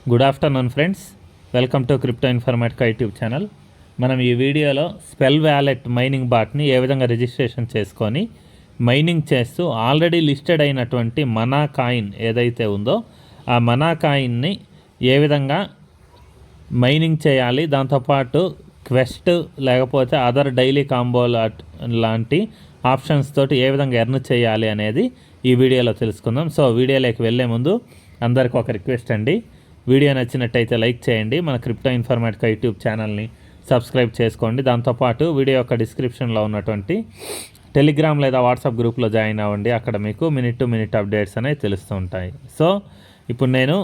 Good afternoon friends, welcome to crypto Informatica YouTube channel. మనం ఈ వీడియోలో స్పెల్ వ్యాలెట్ మైనింగ్ బాట్ని ఏ విధంగా registration చేసుకొని మైనింగ్ చేస్తూ ఆల్రెడీ లిస్టెడ్ అయినటువంటి మనా కాయిన్ ఏదైతే ఉందో ఆ మనా కాయిన్ని ఏ విధంగా మైనింగ్ చేయాలి, దాంతోపాటు క్వెస్ట్ లేకపోతే అదర్ డైలీ కాంబో లాంటి ఆప్షన్స్ తోటి ఏ విధంగా ఎర్న్ చేయాలి అనేది ఈ వీడియోలో తెలుసుకుందాం. సో వీడియోలోకి వెళ్ళే ముందు అందరికీ ఒక రిక్వెస్ట్ అండి, వీడియో నచ్చినట్టయితే లైక్ చేయండి, మన క్రిప్టో ఇన్ఫర్మేటికా యూట్యూబ్ ఛానల్ని సబ్స్క్రైబ్ చేసుకోండి. దాంతోపాటు వీడియో యొక్క డిస్క్రిప్షన్లో ఉన్నటువంటి టెలిగ్రామ్ లేదా వాట్సాప్ గ్రూప్లో జాయిన్ అవ్వండి, అక్కడ మీకు మినిట్ టు మినిట్ అప్డేట్స్ అనేవి తెలుస్తూ ఉంటాయి. సో ఇప్పుడు నేను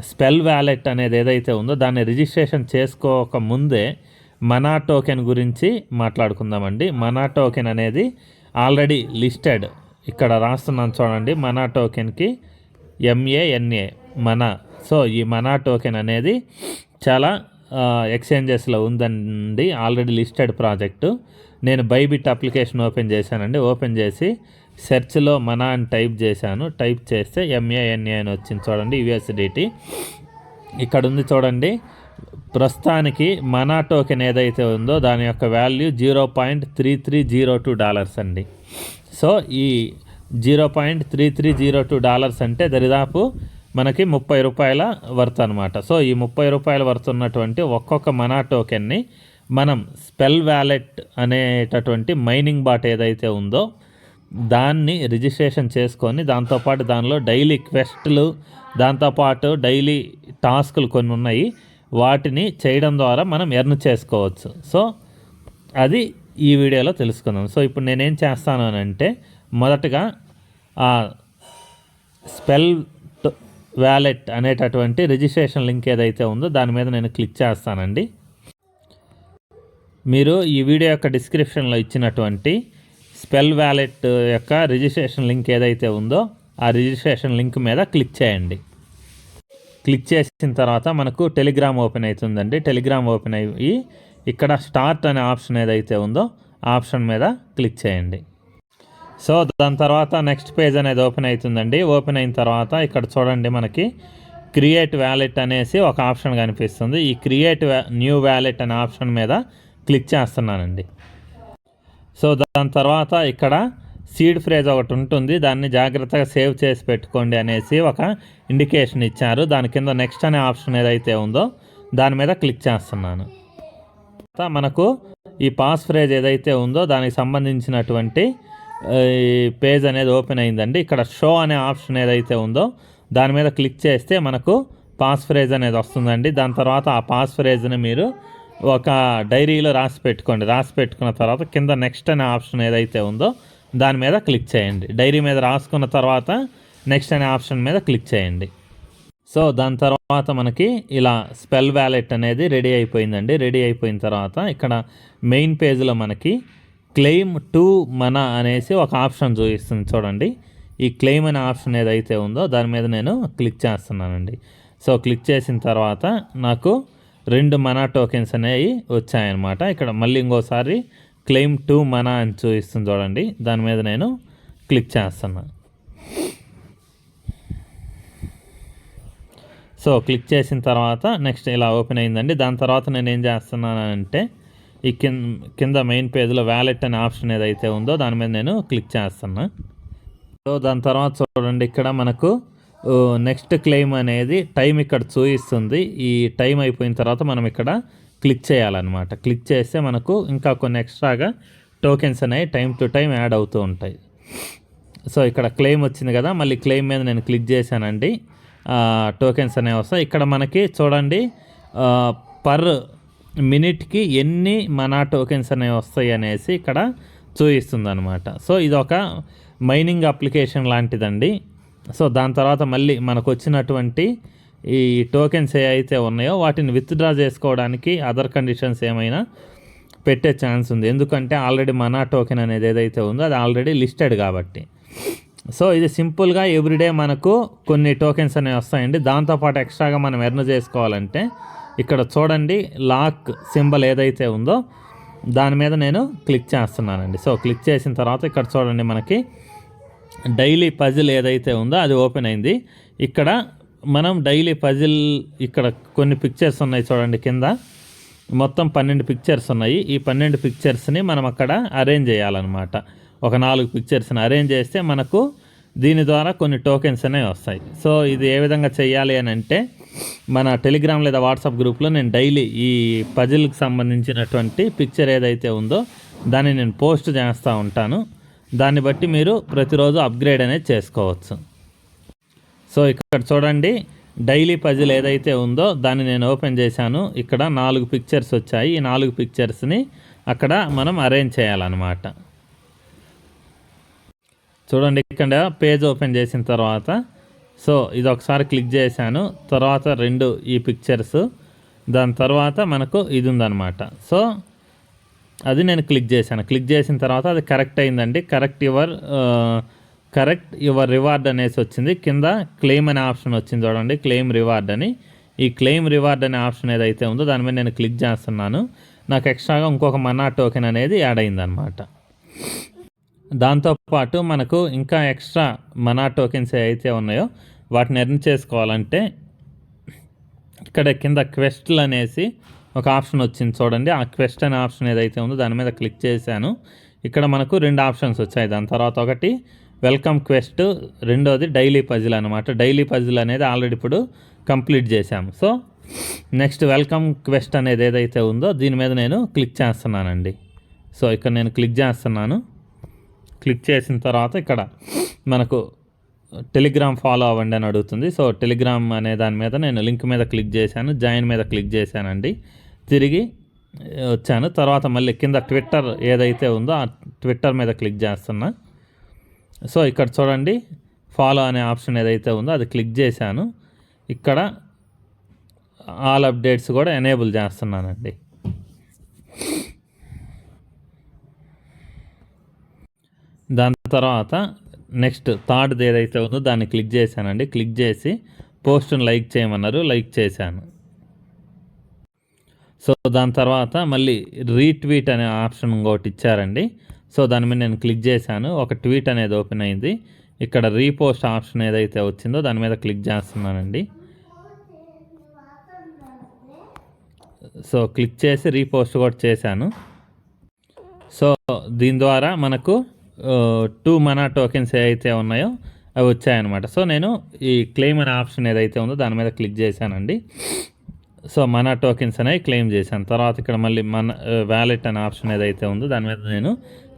స్పెల్ వ్యాలెట్ అనేది ఏదైతే ఉందో దాన్ని రిజిస్ట్రేషన్ చేసుకోక ముందే మనా టోకెన్ గురించి మాట్లాడుకుందామండి. మనా టోకెన్ అనేది ఆల్రెడీ లిస్టెడ్, ఇక్కడ రాస్తున్నాను చూడండి, మనా టోకెన్కి MANA మనా. సో ఈ మనా టోకెన్ అనేది చాలా ఎక్స్చేంజెస్లో ఉందండి, ఆల్రెడీ లిస్టెడ్ ప్రాజెక్టు. నేను బైబిట్ అప్లికేషన్ ఓపెన్ చేశానండి, ఓపెన్ చేసి సెర్చ్లో మనా అని టైప్ చేశాను. టైప్ చేస్తే MANA అని వచ్చింది చూడండి, USDT ఇక్కడ ఉంది చూడండి. ప్రస్తుతానికి మనా టోకెన్ ఏదైతే ఉందో దాని యొక్క వాల్యూ $0.3302 అండి. సో ఈ $0.3302 అంటే దరిదాపు మనకి ₹30 వర్త్ అనమాట. సో ఈ ₹30 వర్త్ ఉన్నటువంటి ఒక్కొక్క మనా టోకెన్ని మనం స్పెల్ వ్యాలెట్ అనేటటువంటి మైనింగ్ బాట్ ఏదైతే ఉందో దాన్ని రిజిస్ట్రేషన్ చేసుకొని దాంతోపాటు దానిలో డైలీ క్వెస్ట్లు, దాంతోపాటు డైలీ టాస్కులు కొన్ని ఉన్నాయి, వాటిని చేయడం ద్వారా మనం ఎర్న్ చేసుకోవచ్చు. సో అది ఈ వీడియోలో తెలుసుకుందాం. సో ఇప్పుడు నేనేం చేస్తాను అని అంటే, మొదటగా ఆ స్పెల్ వ్యాలెట్ అనేటటువంటి రిజిస్ట్రేషన్ లింక్ ఏదైతే ఉందో దాని మీద నేను క్లిక్ చేస్తానండి. మీరు ఈ వీడియో యొక్క డిస్క్రిప్షన్లో ఇచ్చినటువంటి స్పెల్ వ్యాలెట్ యొక్క రిజిస్ట్రేషన్ లింక్ ఏదైతే ఉందో ఆ రిజిస్ట్రేషన్ లింక్ మీద క్లిక్ చేయండి. క్లిక్ చేసిన తర్వాత మనకు టెలిగ్రామ్ ఓపెన్ అవుతుందండి. టెలిగ్రామ్ ఓపెన్ అయ్యి ఇక్కడ స్టార్ట్ అనే ఆప్షన్ ఏదైతే ఉందో ఆ ఆప్షన్ మీద క్లిక్ చేయండి. సో దాని తర్వాత నెక్స్ట్ పేజ్ అనేది ఓపెన్ అవుతుందండి. ఓపెన్ అయిన తర్వాత ఇక్కడ చూడండి, మనకి క్రియేట్ వ్యాలెట్ అనేసి ఒక ఆప్షన్ కనిపిస్తుంది. ఈ క్రియేట్ న్యూ వ్యాలెట్ అనే ఆప్షన్ మీద క్లిక్ చేస్తున్నానండి. సో దాని తర్వాత ఇక్కడ సీడ్ ఫ్రేజ్ ఒకటి ఉంటుంది, దాన్ని జాగ్రత్తగా సేవ్ చేసి పెట్టుకోండి అనేసి ఒక ఇండికేషన్ ఇచ్చారు. దాని కింద నెక్స్ట్ అనే ఆప్షన్ ఏదైతే ఉందో దాని మీద క్లిక్ చేస్తున్నాను. మనకు ఈ పాస్ ఫ్రేజ్ ఏదైతే ఉందో దానికి సంబంధించినటువంటి పేజ్ అనేది ఓపెన్ అయిందండి. ఇక్కడ షో అనే ఆప్షన్ ఏదైతే ఉందో దాని మీద క్లిక్ చేస్తే మనకు పాస్ ఫ్రేజ్ అనేది వస్తుందండి. దాని తర్వాత ఆ పాస్ ఫ్రేజ్ని మీరు ఒక డైరీలో రాసి పెట్టుకోండి. రాసి పెట్టుకున్న తర్వాత కింద నెక్స్ట్ అనే ఆప్షన్ ఏదైతే ఉందో దాని మీద క్లిక్ చేయండి. డైరీ మీద రాసుకున్న తర్వాత నెక్స్ట్ అనే ఆప్షన్ మీద క్లిక్ చేయండి. సో దాని తర్వాత మనకి ఇలా స్పెల్ వ్యాలెట్ అనేది రెడీ అయిపోయిందండి. రెడీ అయిపోయిన తర్వాత ఇక్కడ మెయిన్ పేజ్లో మనకి క్లెయిమ్ టు మనా అనేసి ఒక ఆప్షన్ చూపిస్తుంది చూడండి. ఈ క్లెయిమ్ అనే ఆప్షన్ ఏదైతే ఉందో దాని మీద నేను క్లిక్ చేస్తున్నానండి. సో క్లిక్ చేసిన తర్వాత నాకు 2 మనా టోకెన్స్ అనేవి వచ్చాయన్నమాట. ఇక్కడ మళ్ళీ ఇంకోసారి క్లెయిమ్ టు మనా అని చూపిస్తుంది చూడండి, దాని మీద నేను క్లిక్ చేస్తున్నాను. సో క్లిక్ చేసిన తర్వాత నెక్స్ట్ ఇలా ఓపెన్ అయిందండి. దాని తర్వాత నేను ఏం చేస్తున్నానంటే ఈ కింద మెయిన్ పేజ్లో వ్యాలెట్ అనే ఆప్షన్ ఏదైతే ఉందో దాని మీద నేను క్లిక్ చేస్తున్నా. సో దాని తర్వాత చూడండి, ఇక్కడ మనకు నెక్స్ట్ క్లెయిమ్ అనేది టైం ఇక్కడ చూపిస్తుంది. ఈ టైం అయిపోయిన తర్వాత మనం ఇక్కడ క్లిక్ చేయాలన్నమాట. క్లిక్ చేస్తే మనకు ఇంకా కొన్ని ఎక్స్ట్రాగా టోకెన్స్ అనేవి టైం టు టైం యాడ్ అవుతూ ఉంటాయి. సో ఇక్కడ క్లెయిమ్ వచ్చింది కదా, మళ్ళీ క్లెయిమ్ మీద నేను క్లిక్ చేశానండి. టోకెన్స్ అనేవి వస్తాయి. ఇక్కడ మనకి చూడండి పర్ మినిట్కి ఎన్ని మనా టోకెన్స్ అనేవి వస్తాయి అనేసి ఇక్కడ చూపిస్తుంది అనమాట. సో ఇది ఒక మైనింగ్ అప్లికేషన్ లాంటిదండి. సో దాని తర్వాత మళ్ళీ మనకు వచ్చినటువంటి ఈ టోకెన్స్ ఏవైతే ఉన్నాయో వాటిని విత్డ్రా చేసుకోవడానికి అదర్ కండిషన్స్ ఏమైనా పెట్టే ఛాన్స్ ఉంది, ఎందుకంటే ఆల్రెడీ మనా టోకెన్ అనేది ఏదైతే ఉందో అది ఆల్రెడీ లిస్టెడ్ కాబట్టి. సో ఇది సింపుల్గా ఎవ్రీడే మనకు కొన్ని టోకెన్స్ అనేవి వస్తాయండి. దాంతోపాటు ఎక్స్ట్రాగా మనం ఎర్న్ చేసుకోవాలంటే ఇక్కడ చూడండి లాక్ సింబల్ ఏదైతే ఉందో దాని మీద నేను క్లిక్ చేస్తున్నానండి. సో క్లిక్ చేసిన తర్వాత ఇక్కడ చూడండి మనకి డైలీ పజిల్ ఏదైతే ఉందో అది ఓపెన్ అయింది. ఇక్కడ మనం డైలీ పజిల్ ఇక్కడ కొన్ని పిక్చర్స్ ఉన్నాయి చూడండి, కింద మొత్తం 12 పిక్చర్స్ ఉన్నాయి. ఈ 12 పిక్చర్స్ని మనం అక్కడ అరేంజ్ చేయాలన్నమాట. ఒక 4 పిక్చర్స్ని అరేంజ్ చేస్తే మనకు దీని ద్వారా కొన్ని టోకెన్స్ అనేవి వస్తాయి. సో ఇది ఏ విధంగా చేయాలి అని అంటే, మన టెలిగ్రామ్ లేదా వాట్సాప్ గ్రూప్లో నేను డైలీ ఈ పజిల్కి సంబంధించినటువంటి పిక్చర్ ఏదైతే ఉందో దాన్ని నేను పోస్ట్ చేస్తూ ఉంటాను. దాన్ని బట్టి మీరు ప్రతిరోజు అప్గ్రేడ్ అనేది చేసుకోవచ్చు. సో ఇక్కడ చూడండి, డైలీ పజిల్ ఏదైతే ఉందో దాన్ని నేను ఓపెన్ చేశాను. ఇక్కడ 4 పిక్చర్స్ వచ్చాయి. ఈ 4 పిక్చర్స్ని అక్కడ మనం అరేంజ్ చేయాలన్నమాట. చూడండి, ఇక్కడ పేజ్ ఓపెన్ చేసిన తర్వాత సో ఇది ఒకసారి క్లిక్ చేశాను. తర్వాత 2 ఈ పిక్చర్స్, దాని తర్వాత మనకు ఇది ఉందన్నమాట. సో అది నేను క్లిక్ చేశాను. క్లిక్ చేసిన తర్వాత అది కరెక్ట్ అయిందండి. కరెక్ట్ యువర్ రివార్డ్ అనేసి వచ్చింది. కింద క్లెయిమ్ అనే ఆప్షన్ వచ్చింది చూడండి, క్లెయిమ్ రివార్డ్ అని. ఈ క్లెయిమ్ రివార్డ్ అనే ఆప్షన్ ఏదైతే ఉందో దాని మీద నేను క్లిక్ చేస్తున్నాను. నాకు ఎక్స్ట్రాగా ఇంకొక మనా టోకెన్ అనేది యాడ్ అయిందనమాట. దాంతోపాటు మనకు ఇంకా ఎక్స్ట్రా మనా టోకెన్స్ ఏవైతే ఉన్నాయో వాటిని ఎర్న్ చేసుకోవాలంటే ఇక్కడ కింద క్వెస్ట్లు అనేసి ఒక ఆప్షన్ వచ్చింది చూడండి. ఆ క్వెస్ట్ అనే ఆప్షన్ ఏదైతే ఉందో దాని మీద క్లిక్ చేశాను. ఇక్కడ మనకు 2 ఆప్షన్స్ వచ్చాయి. దాని తర్వాత ఒకటి వెల్కమ్ క్వెస్ట్, రెండోది డైలీ పజిల్ అనమాట. డైలీ పజిల్ అనేది ఆల్రెడీ ఇప్పుడు కంప్లీట్ చేశాము. సో నెక్స్ట్ వెల్కమ్ క్వెస్ట్ అనేది ఏదైతే ఉందో దీని మీద నేను క్లిక్ చేస్తున్నానండి. సో ఇక్కడ నేను క్లిక్ చేస్తున్నాను. క్లిక్ చేసిన తర్వాత ఇక్కడ మనకు టెలిగ్రామ్ ఫాలో అవ్వండి అని అడుగుతుంది. సో టెలిగ్రామ్ అనే దాని మీద నేను లింక్ మీద క్లిక్ చేశాను, జాయిన్ మీద క్లిక్ చేశానండి. తిరిగి వచ్చాను. తర్వాత మళ్ళీ కింద ట్విట్టర్ ఏదైతే ఉందో ఆ ట్విట్టర్ మీద క్లిక్ చేస్తున్నా. సో ఇక్కడ చూడండి, ఫాలో అనే ఆప్షన్ ఏదైతే ఉందో అది క్లిక్ చేశాను. ఇక్కడ ఆల్ అప్డేట్స్ కూడా ఎనేబుల్ చేస్తున్నానండి. దాని తర్వాత నెక్స్ట్ థర్డ్ది ఏదైతే ఉందో దాన్ని క్లిక్ చేశానండి. క్లిక్ చేసి పోస్ట్ని లైక్ చేయమన్నారు, లైక్ చేశాను. సో దాని తర్వాత మళ్ళీ రీట్వీట్ అనే ఆప్షన్ ఇంకోటి ఇచ్చారండి. సో దాని మీద నేను క్లిక్ చేశాను. ఒక ట్వీట్ అనేది ఓపెన్ అయింది. ఇక్కడ రీపోస్ట్ ఆప్షన్ ఏదైతే వచ్చిందో దాని మీద క్లిక్ చేస్తున్నానండి. సో క్లిక్ చేసి రీపోస్ట్ కూడా చేశాను. సో దీని ద్వారా మనకు 2 మనా టోకెన్స్ ఏవైతే ఉన్నాయో అవి వచ్చాయన్నమాట. సో నేను ఈ క్లెయిమ్ అనే ఆప్షన్ ఏదైతే ఉందో దాని మీద క్లిక్ చేశానండి. సో మనా టోకెన్స్ అనేవి క్లెయిమ్ చేశాను. తర్వాత ఇక్కడ మళ్ళీ మన వ్యాలెట్ అనే ఆప్షన్ ఏదైతే ఉందో దాని మీద నేను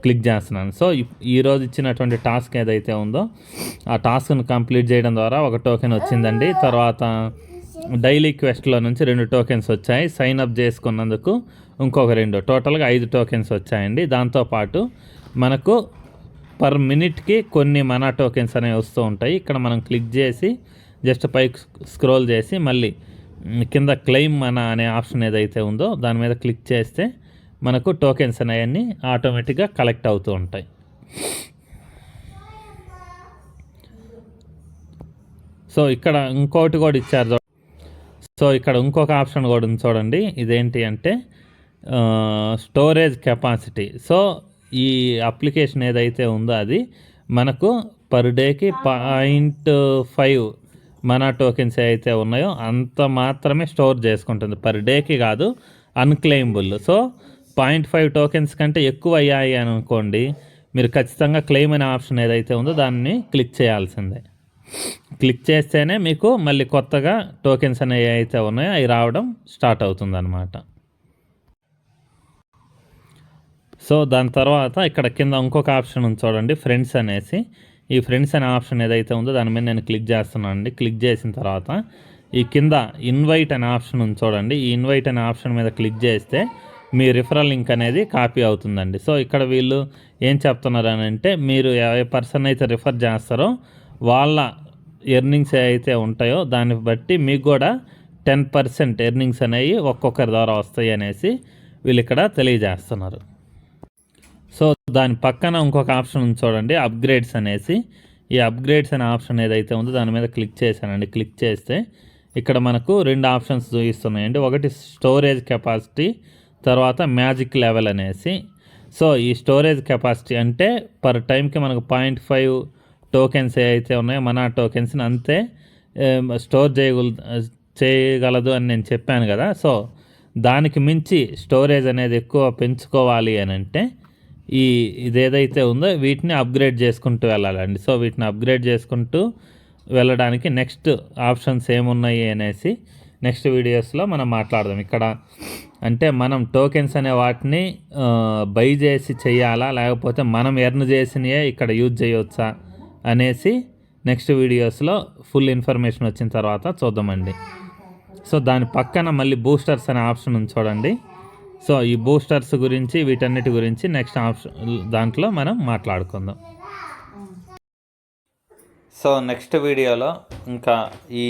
క్లిక్ చేస్తున్నాను. సో ఈరోజు ఇచ్చినటువంటి టాస్క్ ఏదైతే ఉందో ఆ టాస్క్ను కంప్లీట్ చేయడం ద్వారా ఒక టోకెన్ వచ్చిందండి. తర్వాత డైలీ క్వెస్ట్లో నుంచి 2 టోకెన్స్ వచ్చాయి. సైన్ అప్ చేసుకున్నందుకు ఇంకొక 2, టోటల్గా 5 టోకెన్స్ వచ్చాయండి. దాంతోపాటు మనకు పర్ మినిట్కి కొన్ని మనా టోకెన్స్ అనేవి వస్తూ ఉంటాయి. ఇక్కడ మనం క్లిక్ చేసి జస్ట్ పైకి స్క్రోల్ చేసి మళ్ళీ కింద క్లెయిమ్ మనా అనే ఆప్షన్ ఏదైతే ఉందో దాని మీద క్లిక్ చేస్తే మనకు టోకెన్స్ అనేవన్నీ ఆటోమేటిక్గా కలెక్ట్ అవుతూ ఉంటాయి. సో ఇక్కడ ఇంకోటి కూడా ఇచ్చారు. సో ఇక్కడ ఇంకొక ఆప్షన్ కూడా ఉంది చూడండి. ఇదేంటి అంటే స్టోరేజ్ కెపాసిటీ. సో ఈ అప్లికేషన్ ఏదైతే ఉందో అది మనకు పర్ డేకి 0.5 మనా టోకెన్స్ ఏవైతే ఉన్నాయో అంత మాత్రమే స్టోర్ చేసుకుంటుంది. పర్ డేకి కాదు, అన్క్లెయిమబుల్. సో 0.5 టోకెన్స్ కంటే ఎక్కువ అయ్యాయి అని అనుకోండి, మీరు ఖచ్చితంగా క్లెయిమ్ అనే ఆప్షన్ ఏదైతే ఉందో దాన్ని క్లిక్ చేయాల్సిందే. క్లిక్ చేస్తేనే మీకు మళ్ళీ కొత్తగా టోకెన్స్ అనేవి ఏవైతే ఉన్నాయో అవి రావడం స్టార్ట్ అవుతుంది అన్నమాట. సో దాని తర్వాత ఇక్కడ కింద ఇంకొక ఆప్షన్ ఉంది చూడండి, ఫ్రెండ్స్ అనేసి. ఈ ఫ్రెండ్స్ అనే ఆప్షన్ ఏదైతే ఉందో దాని మీద నేను క్లిక్ చేస్తున్నాను అండి. క్లిక్ చేసిన తర్వాత ఈ కింద ఇన్వైట్ అనే ఆప్షన్ ఉంది చూడండి. ఈ ఇన్వైట్ అనే ఆప్షన్ మీద క్లిక్ చేస్తే మీ రిఫరల్ లింక్ అనేది కాపీ అవుతుందండి. సో ఇక్కడ వీళ్ళు ఏం చెప్తున్నారు అని అంటే, మీరు ఏ పర్సన్ అయితే రిఫర్ చేస్తారో వాళ్ళ ఎర్నింగ్స్ ఏవైతే ఉంటాయో దాన్ని బట్టి మీకు కూడా 10% ఎర్నింగ్స్ అనేవి ఒక్కొక్కరి ద్వారా వస్తాయి అనేసి వీళ్ళు ఇక్కడ తెలియజేస్తున్నారు. సో దాని పక్కన ఇంకొక ఆప్షన్ ఉంది చూడండి, అప్గ్రేడ్స్ అనేసి. ఈ అప్గ్రేడ్స్ అనే ఆప్షన్ ఏదైతే ఉందో దాని మీద క్లిక్ చేశానండి. క్లిక్ చేస్తే ఇక్కడ మనకు 2 ఆప్షన్స్ చూపిస్తున్నాయండి. ఒకటి స్టోరేజ్ కెపాసిటీ, తర్వాత మ్యాజిక్ లెవెల్ అనేసి. సో ఈ స్టోరేజ్ కెపాసిటీ అంటే పర్ టైంకి మనకు 0.5 టోకెన్స్ ఏవైతే ఉన్నాయో మనా టోకెన్స్ని అంతే స్టోర్ చేయగలదు అని నేను చెప్పాను కదా. సో దానికి మించి స్టోరేజ్ అనేది ఎక్కువ పెంచుకోవాలి అని అంటే ఇదేదైతే ఉందో వీటిని అప్గ్రేడ్ చేసుకుంటూ వెళ్ళాలండి. సో వీటిని అప్గ్రేడ్ చేసుకుంటూ వెళ్ళడానికి నెక్స్ట్ ఆప్షన్స్ ఏమున్నాయి అనేసి నెక్స్ట్ వీడియోస్లో మనం మాట్లాడదాం. ఇక్కడ అంటే మనం టోకెన్స్ అనే వాటిని బై చేసి చేయాలా, లేకపోతే మనం ఎర్న్ చేసినయే ఇక్కడ యూజ్ చేయవచ్చా అనేసి నెక్స్ట్ వీడియోస్లో ఫుల్ ఇన్ఫర్మేషన్ వచ్చిన తర్వాత చూద్దామండి. సో దాని పక్కన మళ్ళీ బూస్టర్స్ అనే ఆప్షన్ ఉంది చూడండి. సో ఈ బూస్టర్స్ గురించి వీటన్నిటి గురించి నెక్స్ట్ ఆప్షన్ దాంట్లో మనం మాట్లాడుకుందాం. సో నెక్స్ట్ వీడియోలో ఇంకా ఈ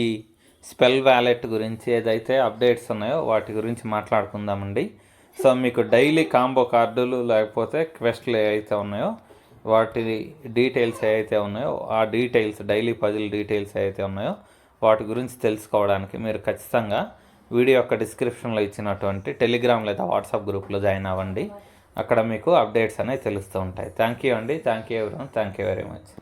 స్పెల్ వ్యాలెట్ గురించి ఏదైతే అప్డేట్స్ ఉన్నాయో వాటి గురించి మాట్లాడుకుందామండి. సో మీకు డైలీ కాంబో కార్డులు లేకపోతే క్వెస్ట్లు ఏవైతే ఉన్నాయో వాటి డీటెయిల్స్ ఏవైతే ఉన్నాయో ఆ డీటెయిల్స్ డైలీ పజిల్ డీటెయిల్స్ ఏవైతే ఉన్నాయో వాటి గురించి తెలుసుకోవడానికి మీరు ఖచ్చితంగా వీడియో యొక్క డిస్క్రిప్షన్లో ఇచ్చినటువంటి టెలిగ్రామ్ లేదా వాట్సాప్ గ్రూప్లో జాయిన్ అవ్వండి. అక్కడ మీకు అప్డేట్స్ అనేవి తెలుస్తూ ఉంటాయి. థ్యాంక్ యూ అండి. Thank you everyone. Thank you very much.